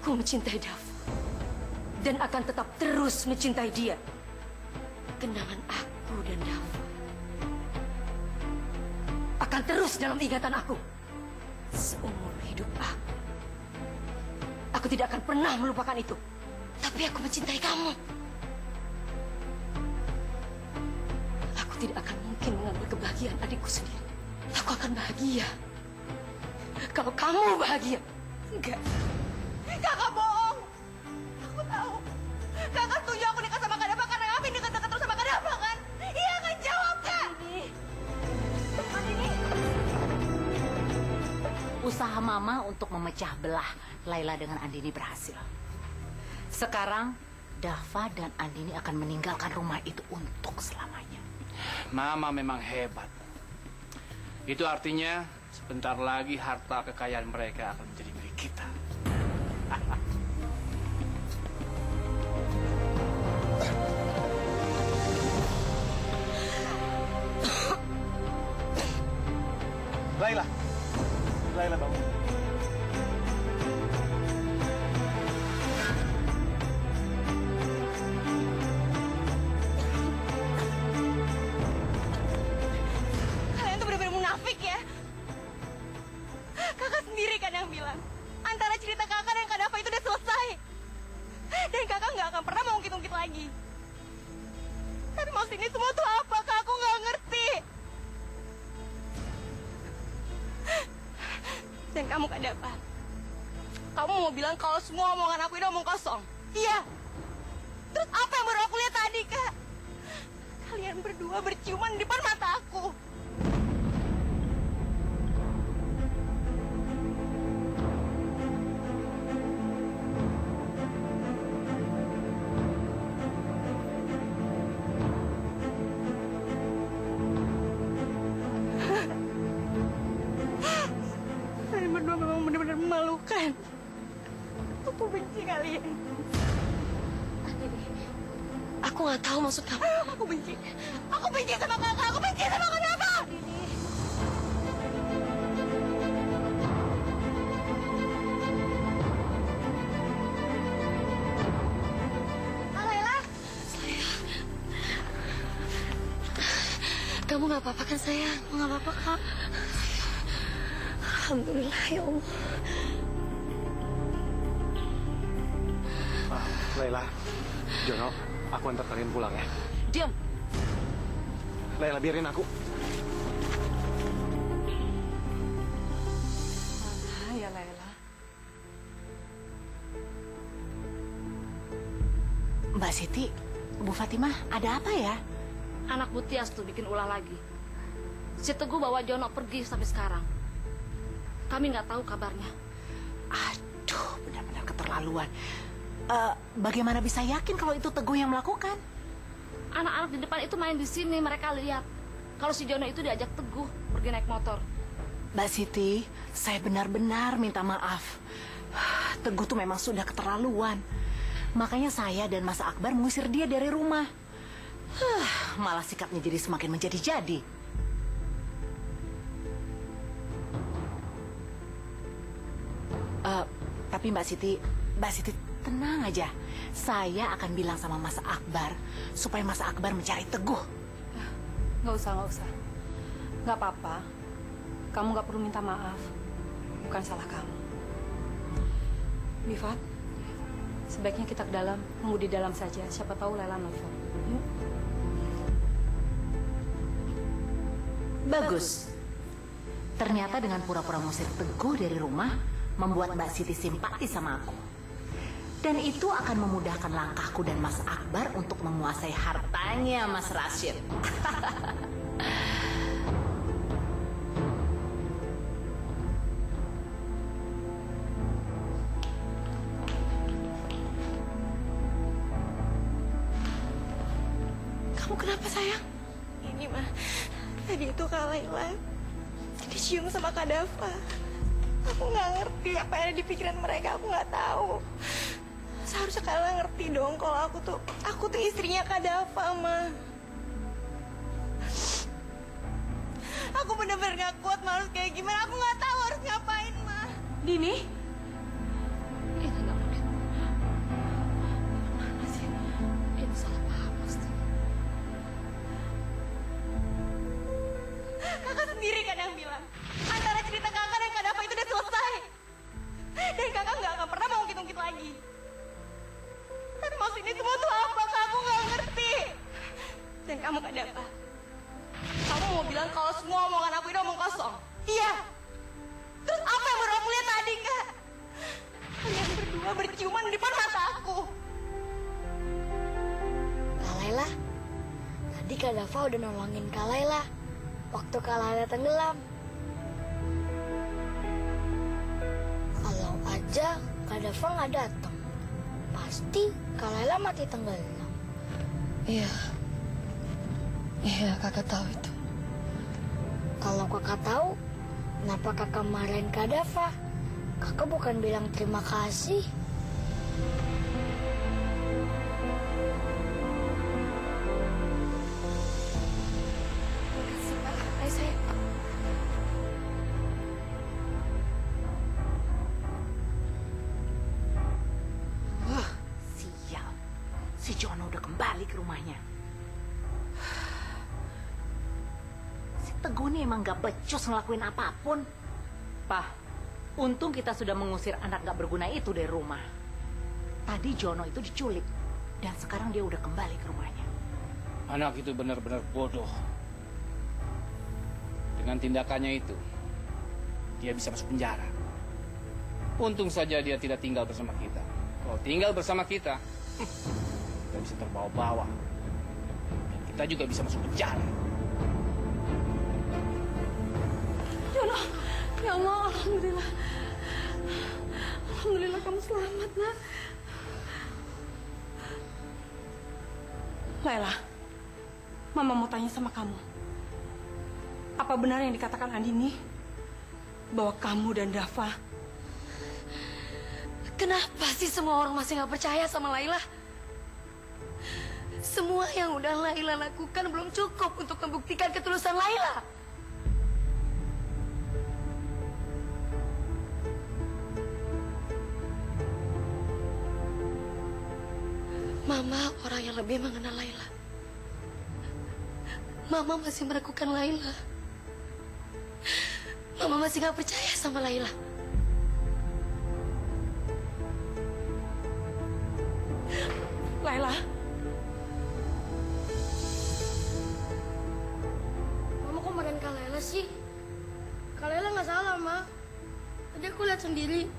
Aku mencintai Dava dan akan tetap terus mencintai dia. Kenangan aku dan Dava akan terus dalam ingatan aku seumur hidup aku. Aku tidak akan pernah melupakan itu. Tapi aku mencintai kamu. Aku tidak akan mungkin mengambil kebahagiaan adikku sendiri. Aku akan bahagia kalau kamu bahagia. Enggak. Kakak bohong. Aku tahu. Kakak setuju aku nikah sama Kak Dava karena Afin dekat-dekat terus sama Kak Dava kan? Iya kan, jawab Kak. Andini. Usaha Mama untuk memecah belah Laila dengan Andini berhasil. Sekarang Dava dan Andini akan meninggalkan rumah itu untuk selamanya. Mama memang hebat. Itu artinya sebentar lagi harta kekayaan mereka akan menjadi milik kita. Laila. Laila bangun. Kalian tuh benar-benar munafik ya. Kakak sendiri kan yang bilang antara cerita kakak dan Kak Dava itu udah selesai. Dan kakak nggak akan pernah mau ungkit-ungkit lagi. Tapi maksud ini semua tuh apa? Kak, aku nggak ngerti. Dan kamu Kak Dava, kamu mau bilang kalau semua omongan aku ini omong kosong? Iya. Terus apa yang baru aku lihat tadi, Kak? Kalian berdua berciuman di depan mata aku. Kalian berdua memang benar-benar memalukan. Aku benci kalian. Aku nggak tahu maksud kamu. Aku benci. Aku benci sama kakak. Aku benci sama Kak Dava. Kak Laila. Kamu nggak apa-apa kan sayang? Nggak apa-apa, Kak. Alhamdulillah ya Allah. Laila, Jono, aku antar kalian pulang ya. Diam. Laila, biarin aku. Mana ya Laila? Mbak Siti, Bu Fatimah, ada apa ya? Anak Butias tuh bikin ulah lagi. Si Teguh bawa Jono pergi sampai sekarang. Kami nggak tahu kabarnya. Aduh, benar-benar keterlaluan. Bagaimana bisa yakin kalau itu Teguh yang melakukan? Anak-anak di depan itu main di sini, mereka lihat kalau si Jono itu diajak Teguh pergi naik motor. Mbak Siti, saya benar-benar minta maaf. Teguh tuh memang sudah keterlaluan. Makanya saya dan Mas Akbar mengusir dia dari rumah. Malah sikapnya jadi semakin menjadi-jadi. Tapi Mbak Siti tenang aja. Saya akan bilang sama Mas Akbar supaya Mas Akbar mencari Teguh. Nggak usah. Nggak apa-apa. Kamu nggak perlu minta maaf. Bukan salah kamu. Bifat, sebaiknya kita ke dalam. Tunggu di dalam saja. Siapa tahu Laila nelfon. Yuk. Bagus. Ternyata dengan pura-pura ngusir Teguh dari rumah membuat Mbak Siti simpati sama aku. Dan itu akan memudahkan langkahku dan Mas Akbar untuk menguasai hartanya Mas Rashid. Kamu kenapa sayang? Ini mah, tadi itu Kak Laila dicium sama Kak Dava. Aku nggak ngerti apa yang ada di pikiran mereka. Aku nggak tahu. Seharusnya kalian ngerti dong kalau aku tuh istrinya Kak Dava, Ma. Aku bener-bener nggak kuat, Ma, harus kayak gimana. Aku nggak tahu harus ngapain, Ma. Dini, Ini nggak mungkin kamu, Kak Dava. Kamu mau bilang kalau semua omongan aku ini omong kosong? Iya. Terus apa yang baru aku lihat tadi, Kak? Kalian berdua berciuman di depan mata aku. Kak Laila, tadi Kak Dava udah nolongin Kak Laila waktu Kak Laila tenggelam. Kalau aja Kak Dava nggak datang, pasti Kak Laila mati tenggelam. Iya, kakak tahu itu. Kalau kakak tahu, kenapa kakak marahin Kak Dava? Kakak bukan bilang terima kasih. Makasih, Pak. Ayo saya. Sial. Si Jono udah kembali ke rumahnya. Si Teguh nih emang gak becus ngelakuin apapun. Pak, untung kita sudah mengusir anak gak berguna itu dari rumah. Tadi Jono itu diculik. Dan sekarang dia udah kembali ke rumahnya. Anak itu benar-benar bodoh. Dengan tindakannya itu, dia bisa masuk penjara. Untung saja dia tidak tinggal bersama kita. Kalau tinggal bersama kita, kita bisa terbawa-bawa. Dan kita juga bisa masuk penjara. Jono, ya Allah, alhamdulillah. Alhamdulillah kamu selamat, Nak. Laila, Mama mau tanya sama kamu. Apa benar yang dikatakan Andini? Bahwa kamu dan Dava... Kenapa sih semua orang masih nggak percaya sama Laila? Semua yang udah Laila lakukan belum cukup untuk membuktikan ketulusan Laila. Mama orang yang lebih mengenal Laila. Mama masih meragukan Laila. Mama masih nggak percaya sama Laila. Laila, Mama kok marahin Kak Laila sih? Kak Laila nggak salah, Ma. Tadi aku lihat sendiri.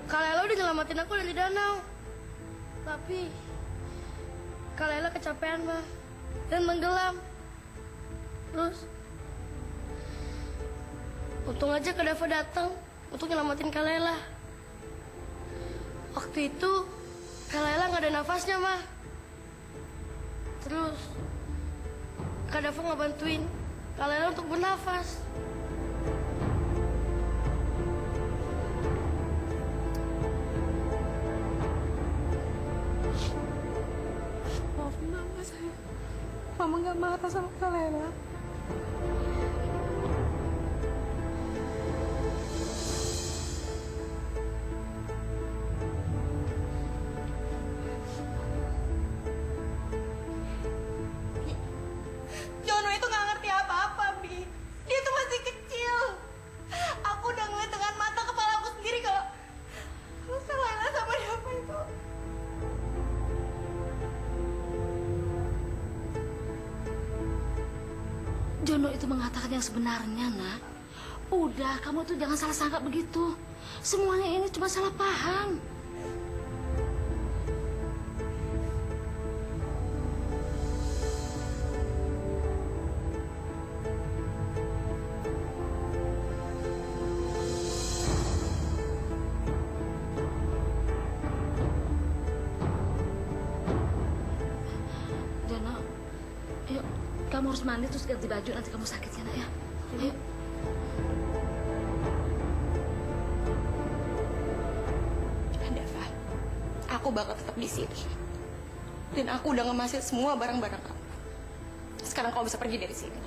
Kak Laila udah nyelamatin aku dari danau. Tapi Kak Laila kecapean, Ma. Dan menggelam. Terus untung aja Kak Dava datang untuk nyelamatin Kak Laila. Waktu itu Kak Laila nggak ada nafasnya, Ma. Terus Kak Dava nggak bantuin Kak Laila untuk bernafas. maafin Mama, sayang. Mama nggak marah sama Kak Laila. Jono itu nggak ngerti apa-apa, Bi. Dia tuh masih kecil. Aku udah ngeliat dengan mata kepala aku sendiri kalau Laila sama Dava itu. Jono itu mengatakan yang sebenarnya, Nak. Udah, kamu tuh jangan salah sangka begitu. Semuanya ini cuma salah paham. Jono, yuk, kamu harus mandi terus ganti baju, nanti kamu sakit ya, Nak, ya. Yuk. Dava, aku bakal tetap di sini. Dan aku udah ngemasin semua barang-barang kamu. Sekarang kamu bisa pergi dari sini.